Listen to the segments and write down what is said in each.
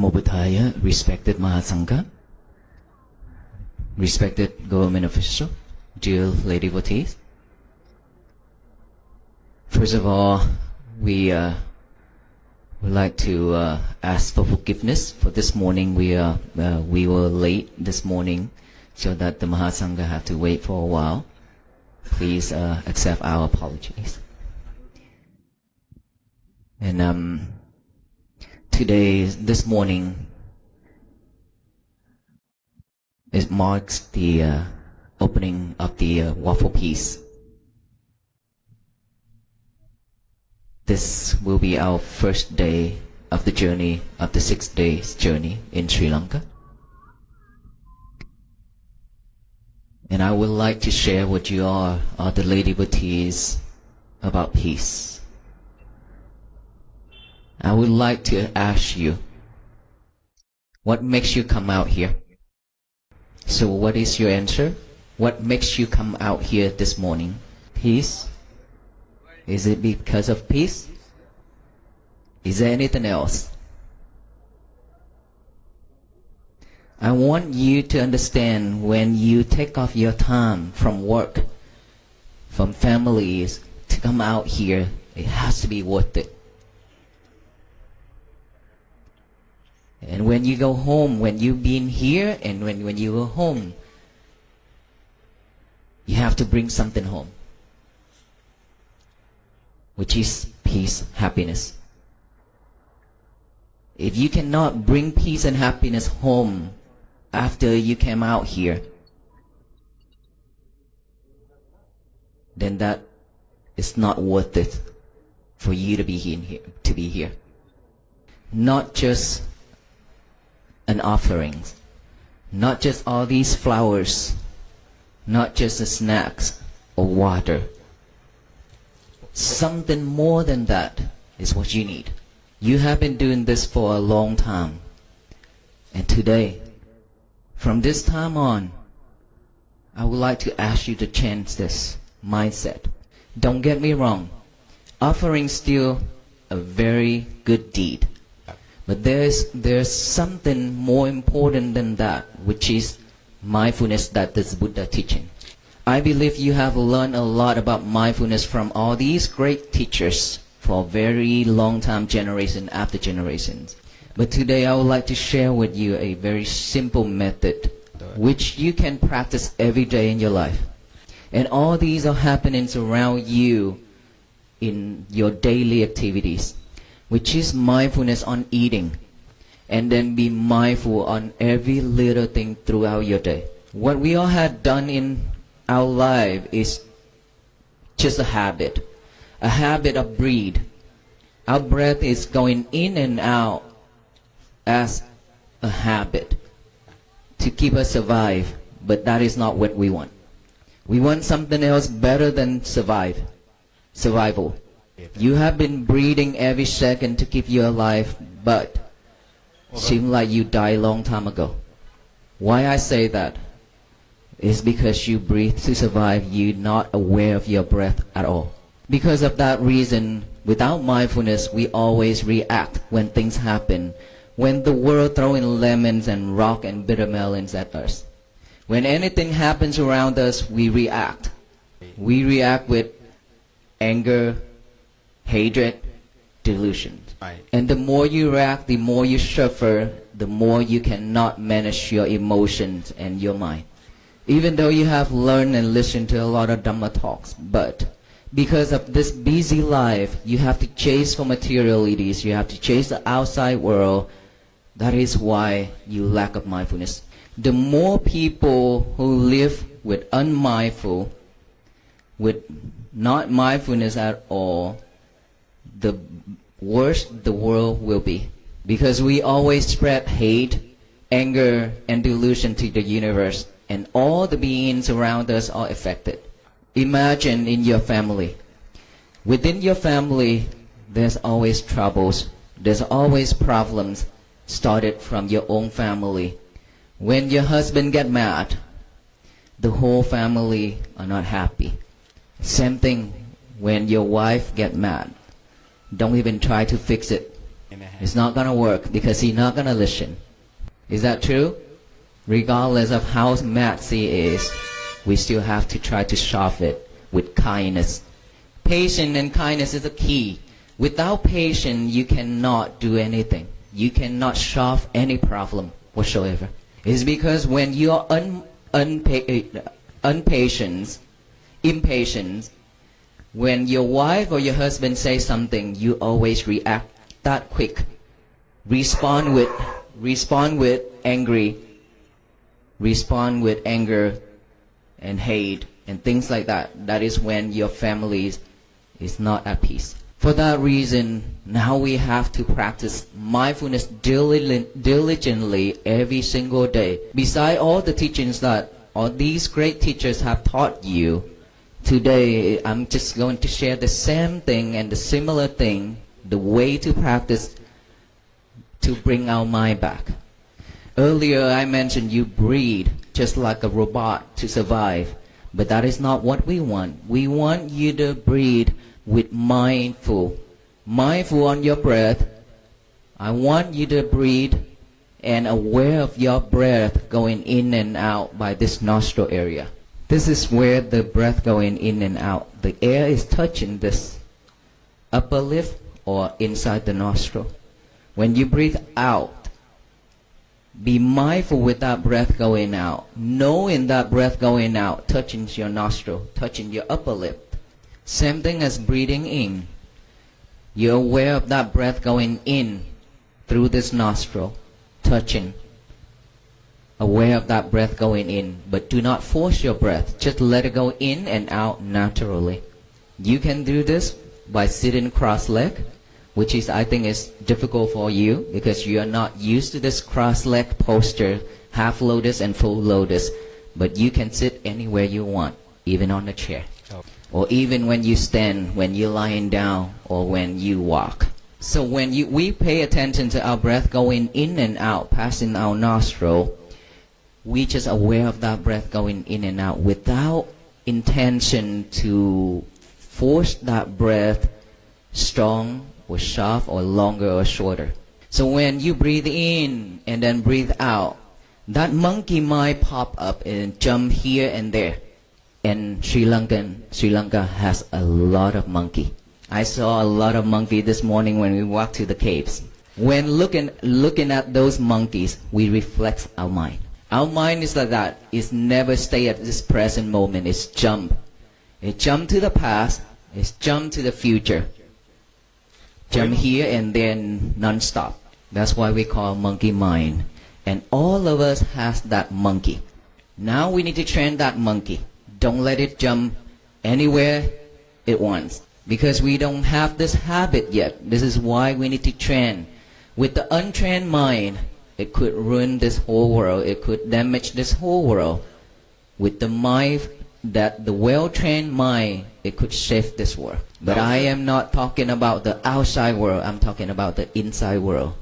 Namo Buddhaya, respected Mahasangha, respected government official, dear lady devotees. First of all, we would like to ask for forgiveness for this morning. We were late this morning, so that the Mahasangha have to wait for a while. Please accept our apologies. And this morning, it marks the opening of the Walk for Peace. This will be our first day of the journey, of the 6 days journey in Sri Lanka. And I would like to share with you all, the lady devotees, about peace. I would like to ask you, what makes you come out here? So what is your answer? What makes you come out here this morning? Peace? Is it because of peace? Is there anything else? I want you to understand, when you take off your time from work, from families, to come out here, it has to be worth it. And when you go home, when you've been here and when you go home, you have to bring something home, which is peace, happiness. If you cannot bring peace and happiness home after you came out here, then that is not worth it for you to be here. Not just an offering, not just all these flowers, not just the snacks or water. Something more than that is what you need. You have been doing this for a long time. And today, from this time on, I would like to ask you to change this mindset. Don't get me wrong, offering still a very good deed. But there's something more important than that, which is mindfulness, that is Buddha teaching. I believe you have learned a lot about mindfulness from all these great teachers for a very long time, generation after generations. But today I would like to share with you a very simple method which you can practice every day in your life. And all these are happenings around you in your daily activities, which is mindfulness on eating, and then be mindful on every little thing throughout your day. What we all have done in our life is just a habit of breathe. Our breath is going in and out as a habit to keep us survive, but that is not what we want. We want something else better than survival. You have been breathing every second to keep you alive, but seems like you died a long time ago. Why I say that is because you breathe to survive. You're not aware of your breath at all. Because of that reason, without mindfulness, we always react when things happen. When the world throwing lemons and rock and bitter melons at us. When anything happens around us, we react. We react with anger, hatred, delusion. And the more you react, the more you suffer, the more you cannot manage your emotions and your mind. Even though you have learned and listened to a lot of Dhamma talks, but because of this busy life, you have to chase for materialities, you have to chase the outside world. That is why you lack of mindfulness. The more people who live with unmindful, with not mindfulness at all, the worse the world will be. Because we always spread hate, anger, and delusion to the universe, and all the beings around us are affected. Imagine in your family. Within your family, there's always troubles, there's always problems started from your own family. When your husband get mad, the whole family are not happy. Same thing when your wife get mad. Don't even try to fix it. It's not gonna work because he's not gonna listen. Is that true? Regardless of how mad he is, we still have to try to solve it with kindness. Patience and kindness is the key. Without patience, you cannot do anything. You cannot solve any problem whatsoever. It's because when you are impatient, when your wife or your husband says something, you always react that quick. Respond with anger and hate and things like that. That is when your family is not at peace. For that reason, now we have to practice mindfulness diligently every single day. Besides all the teachings that all these great teachers have taught you, today I'm just going to share the same thing and the similar thing, the way to practice to bring our mind back. Earlier I mentioned you breathe just like a robot to survive, but that is not what we want. We want you to breathe with mindful on your breath. I want you to breathe and aware of your breath going in and out by this nostril area. This is where the breath going in and out. The air is touching this upper lip or inside the nostril. When you breathe out, be mindful with that breath going out, knowing that breath going out touching your nostril, touching your upper lip. Same thing as breathing in. You're aware of that breath going in through this nostril, touching. Aware of that breath going in, but do not force your breath. Just let it go in and out naturally. You can do this by sitting cross-legged, which is, I think, is difficult for you because you are not used to this cross-legged posture, half lotus and full lotus. But you can sit anywhere you want, even on a chair. Or even when you stand, when you're lying down, or when you walk. So when we pay attention to our breath going in and out, passing our nostril, we just aware of that breath going in and out without intention to force that breath strong or sharp or longer or shorter. So when you breathe in and then breathe out, that monkey might pop up and jump here and there. And Sri Lanka has a lot of monkey. I saw a lot of monkey this morning when we walked to the caves. When looking at those monkeys, we reflect our mind. Our mind is like that. It's never stay at this present moment. It's jump. It jump to the past. It's jump to the future. Jump here and then non-stop. That's why we call monkey mind. And all of us has that monkey. Now we need to train that monkey. Don't let it jump anywhere it wants. Because we don't have this habit yet. This is why we need to train. With the untrained mind, it could ruin this whole world. It could damage this whole world. With the mind, the well-trained mind, it could save this world. But I am not talking about the outside world. I'm talking about the inside world.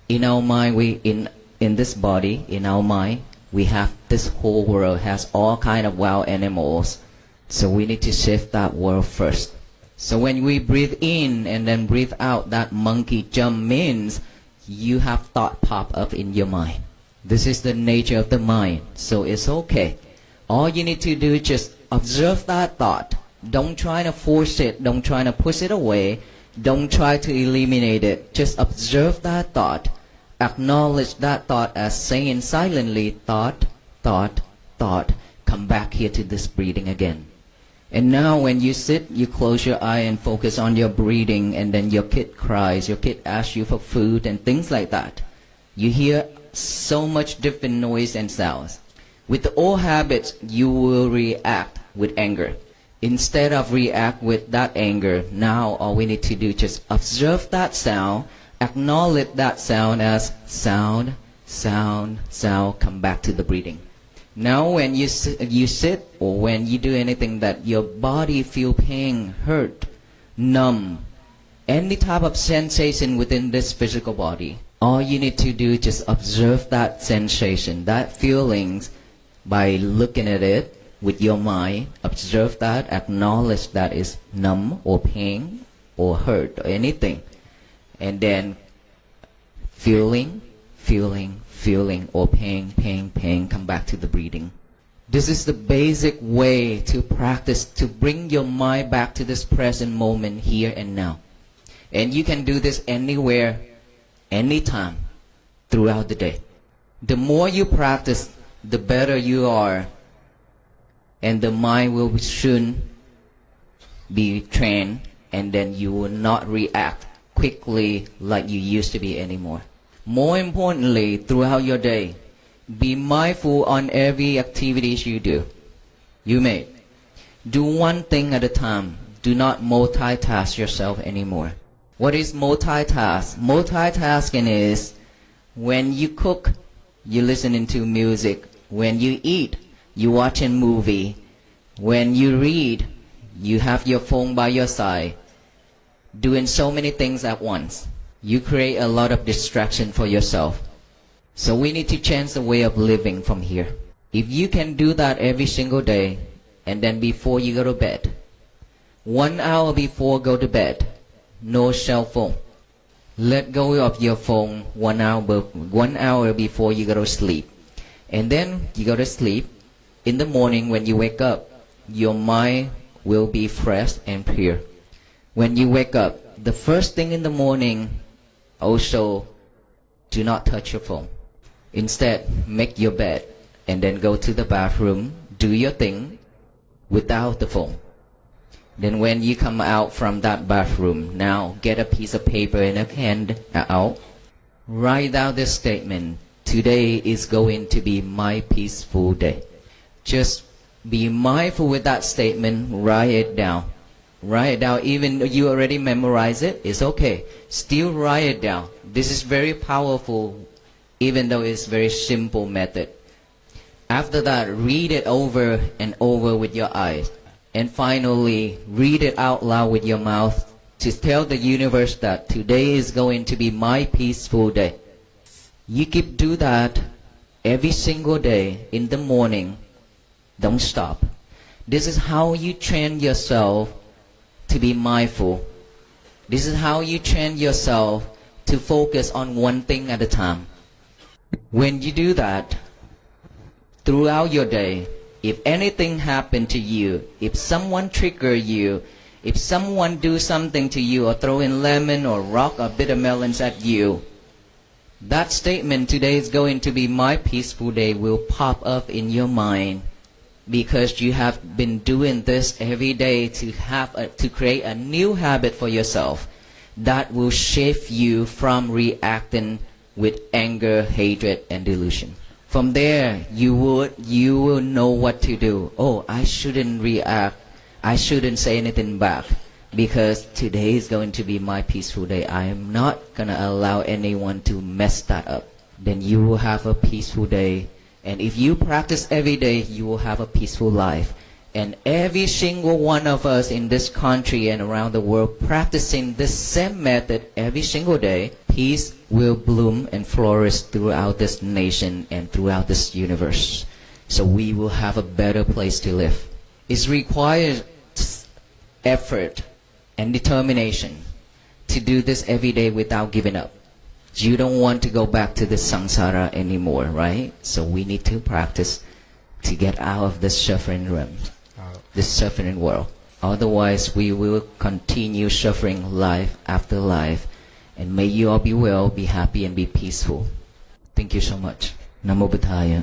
In our mind, in this body, in our mind, we have this whole world has all kind of wild animals. So we need to shift that world first. So when we breathe in and then breathe out, that monkey jump means you have thought pop up in your mind. This is the nature of the mind. So it's okay. All you need to do is just observe that thought. Don't try to force it. Don't try to push it away. Don't try to eliminate it. Just observe that thought. Acknowledge that thought as saying silently, thought, thought, thought. Come back here to this breathing again. And now when you sit, you close your eye and focus on your breathing, and then your kid cries, your kid asks you for food and things like that. You hear so much different noise and sounds. With the old habits, you will react with anger. Instead of react with that anger, now all we need to do is just observe that sound, acknowledge that sound as sound, sound, sound, come back to the breathing. Now when you sit or when you do anything that your body feel pain, hurt, numb, any type of sensation within this physical body, all you need to do is just observe that sensation, that feelings by looking at it with your mind. Observe that, acknowledge that is numb or pain or hurt or anything. And then feeling, feeling, feeling, or pain, pain, pain, come back to the breathing. This is the basic way to practice, to bring your mind back to this present moment here and now. And you can do this anywhere, anytime, throughout the day. The more you practice, the better you are, and the mind will soon be trained, and then you will not react quickly like you used to be anymore. More importantly, throughout your day, be mindful on every activities you do. You may do one thing at a time. Do not multitask yourself anymore. What is multitask? Multitasking is when you cook, you listening to music. When you eat, you watching movie. When you read, you have your phone by your side. Doing so many things at once. You create a lot of distraction for yourself. So we need to change the way of living from here. If you can do that every single day, and then before you go to bed, 1 hour before go to bed, no cell phone. Let go of your phone 1 hour before you go to sleep. And then you go to sleep. In the morning when you wake up, your mind will be fresh and pure. When you wake up, the first thing in the morning, also do not touch your phone. Instead, make your bed and then go to the bathroom, do your thing without the phone. Then when you come out from that bathroom, now get a piece of paper and a pen out. Write down this statement. Today is going to be my peaceful day. Just be mindful with that statement. Write it down. Write it down. Even though you already memorize it, it's okay. Still write it down. This is very powerful, even though it's very simple method. After that, read it over and over with your eyes. And finally, read it out loud with your mouth to tell the universe that today is going to be my peaceful day. You keep do that every single day in the morning. Don't stop. This is how you train yourself to be mindful. This is how you train yourself to focus on one thing at a time. When you do that, throughout your day, if anything happened to you, if someone trigger you, if someone do something to you or throw in lemon or rock or bitter melons at you, that statement, today is going to be my peaceful day, will pop up in your mind because you have been doing this every day to create a new habit for yourself that will shift you from reacting with anger, hatred, and delusion. From there, you will know what to do. Oh, I shouldn't react. I shouldn't say anything back because today is going to be my peaceful day. I am not going to allow anyone to mess that up. Then you will have a peaceful day. And if you practice every day, you will have a peaceful life. And every single one of us in this country and around the world practicing this same method every single day, peace will bloom and flourish throughout this nation and throughout this universe. So we will have a better place to live. It requires effort and determination to do this every day without giving up. You don't want to go back to this samsara anymore, right? So we need to practice to get out of this suffering realm, this suffering world. Otherwise, we will continue suffering life after life. And may you all be well, be happy, and be peaceful. Thank you so much. Namo Buddhaya.